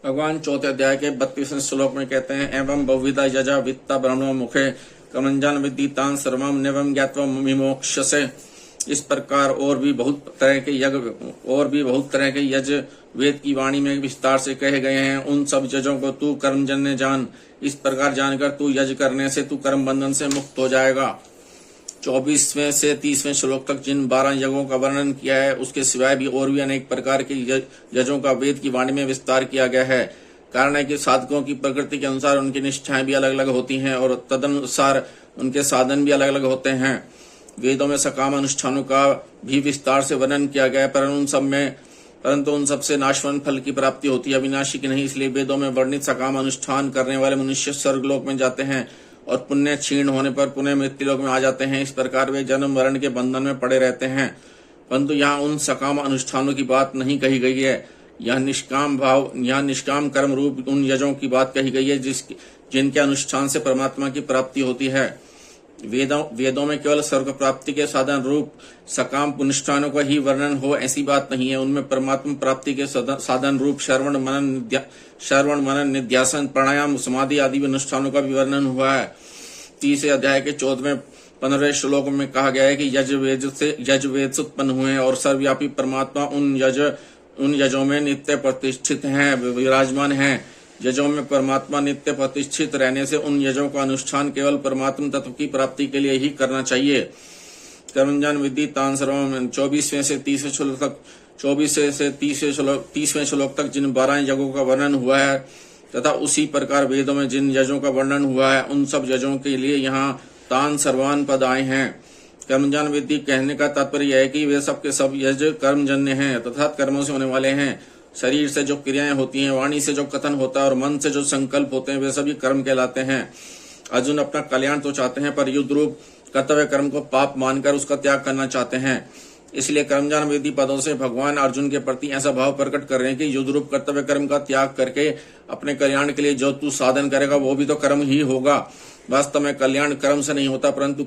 भगवान चौथे अध्याय के 32वें श्लोक में कहते हैं, एवं बहुविधा यजा वित्ता ब्रह्मणो मुखे कर्मजन विदितान सर्वम नेवम ज्ञात्वा विमोक्ष्यसे। इस प्रकार और भी बहुत तरह के यज वेद की वाणी में विस्तार से कहे गए हैं। उन सब यजों को तू कर्मजन्य जान। इस प्रकार जानकर तू यज करने से तू कर्म बंधन से मुक्त हो जाएगा। 24वें से 30वें श्लोक तक जिन 12 यज्ञों का वर्णन किया है, उसके सिवाय भी और भी अनेक प्रकार के यजों का वेद की वाणी में विस्तार किया गया है। कारण है कि साधकों की प्रकृति के अनुसार उनकी निष्ठाएं भी अलग अलग होती हैं और तदनुसार उनके साधन भी अलग अलग होते हैं। वेदों में सकाम अनुष्ठानों का भी विस्तार से वर्णन किया गया है, परंतु उन सबसे नाशवान फल की प्राप्ति होती है, अविनाशी की नहीं। इसलिए वेदों में वर्णित सकाम अनुष्ठान करने वाले मनुष्य स्वर्गलोक में जाते हैं और पुण्य क्षीण होने पर पुनः मृत्युलोक में आ जाते हैं। इस प्रकार वे जन्म मरण के बंधन में पड़े रहते हैं। परंतु यहाँ उन सकाम अनुष्ठानों की बात नहीं कही गई है। यहाँ निष्काम कर्म रूप उन यजों की बात कही गई है जिनके अनुष्ठान से परमात्मा की प्राप्ति होती है। वेदों में केवल स्वर्ग प्राप्ति के साधन रूप सकाम अनुष्ठानों का ही वर्णन हो ऐसी बात नहीं है। उनमें परमात्मा प्राप्ति के साधन रूप श्रवण मनन निध्यासन प्राणायाम समाधि आदि अनुष्ठानों का भी वर्णन हुआ है। 30 अध्याय के 14वें 15वें श्लोक में कहा गया है कि यज वेद से उत्पन्न हुए हैं और सर्वव्यापी परमात्मा उन यजों में नित्य प्रतिष्ठित हैं, विराजमान हैं। यजों में परमात्मा नित्य प्रतिष्ठित रहने से उन यजों का अनुष्ठान केवल परमात्मा तत्व की प्राप्ति के लिए ही करना चाहिए। कर्मज्ञान विद्धि तान सर्वम 24वें से 30वें श्लोक तक 24 से 30वें श्लोक तक जिन 12 यज्ञों का वर्णन हुआ है तथा उसी प्रकार वेदों में जिन यजों का वर्णन हुआ है, उन सब यजों के लिए यहाँ तान सर्वान पद आए हैं। कर्मज्ञान विद्धि कहने का तात्पर्य यह है कि वे सब के सब यज कर्मजन्य हैं तथा कर्मों से होने वाले हैं। शरीर से जो क्रियाएं होती हैं, वाणी से जो कथन होता है और मन से जो संकल्प होते हैं, वे सभी कर्म कहलाते हैं। अर्जुन अपना कल्याण तो चाहते हैं पर युद्ध रूप कर्तव्य कर्म को पाप मानकर उसका त्याग करना चाहते हैं। इसलिए कर्मज्ञान विधि पदों से भगवान अर्जुन के प्रति ऐसा भाव प्रकट कर रहे हैं कि युद्ध रूप कर्तव्य कर्म का त्याग करके अपने कल्याण के लिए जो तू साधन करेगा वो भी तो कर्म ही होगा। वास्तव में कल्याण कर्म से नहीं होता, परंतु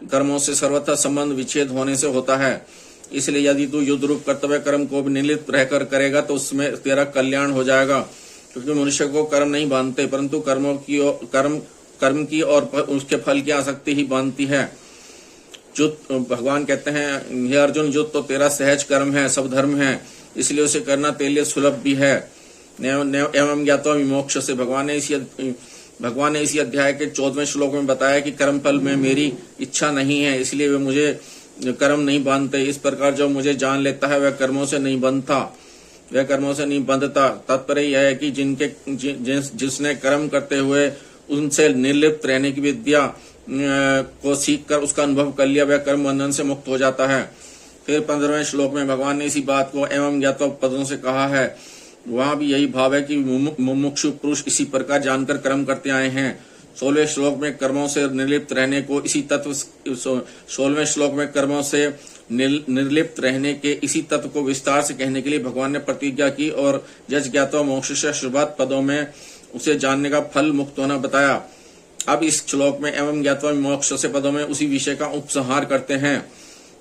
कर्मों से सर्वथा संबंध विच्छेद होने से होता है। इसलिए यदि तू युद्ध रूप कर्तव्य कर्म को भी निर्लिप्त रहकर करेगा तो उसमें तेरा कल्याण हो जाएगा। क्योंकि मनुष्य को कर्म नहीं बांधते, परंतु कर्म की और उसके फल की आसक्ति ही बांधती है। भगवान कहते हैं, हे अर्जुन, युद्ध तो तेरा सहज कर्म है, सब धर्म है, इसलिए उसे करना तेरे लिए सुलभ भी है। एवं ज्ञात्वा विमोक्ष से भगवान ने इसी अध्याय के 14वें श्लोक में बताया कि कर्म फल में मेरी इच्छा नहीं है, इसलिए वे मुझे कर्म नहीं बांधते। इस प्रकार जो मुझे जान लेता है वह कर्मों से नहीं बंधता। तात्पर्य यह है कि जिसने कर्म करते हुए उनसे निर्लिप्त रहने की विद्या को सीखकर उसका अनुभव कर लिया, वह कर्म बंधन से मुक्त हो जाता है। फिर 15वें श्लोक में भगवान ने इसी बात को एवं ज्ञात्वा पदों से कहा है। वहां भी यही भाव है कि मुमुक्षु पुरुष इसी प्रकार जानकर कर्म करते आए हैं। 16वें श्लोक में कर्मों से निर्लिप्त रहने को इसी तत्व 16वें श्लोक में कर्मों से निर्लिप्त रहने के इसी तत्व को विस्तार से कहने के लिए भगवान ने प्रतिज्ञा की और यज ज्ञात्वा मोक्ष से शुरुआत पदों में उसे जानने का फल मुक्त होना बताया। अब इस श्लोक में एवं ज्ञात्वा मोक्ष से पदों में उसी विषय का उपसंहार करते हैं।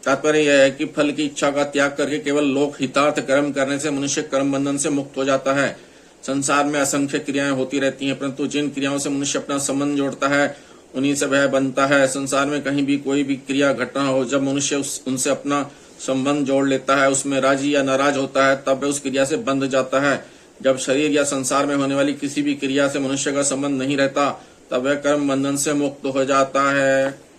तात्पर्य यह है कि फल की इच्छा का त्याग करके केवल लोक हितार्थ कर्म करने से मनुष्य कर्म बंधन से मुक्त हो जाता है। संसार में असंख्य क्रियाएं होती रहती हैं, परंतु जिन क्रियाओं से मनुष्य अपना संबंध जोड़ता है उन्हीं से वह बनता है। संसार में कहीं भी कोई भी क्रिया घटना हो, जब मनुष्य उनसे अपना संबंध जोड़ लेता है, उसमें राजी या नाराज होता है, तब वह उस क्रिया से बंध जाता है। जब शरीर या संसार में होने वाली किसी भी क्रिया से मनुष्य का संबंध नहीं रहता, तब वह कर्म बंधन से मुक्त हो जाता है।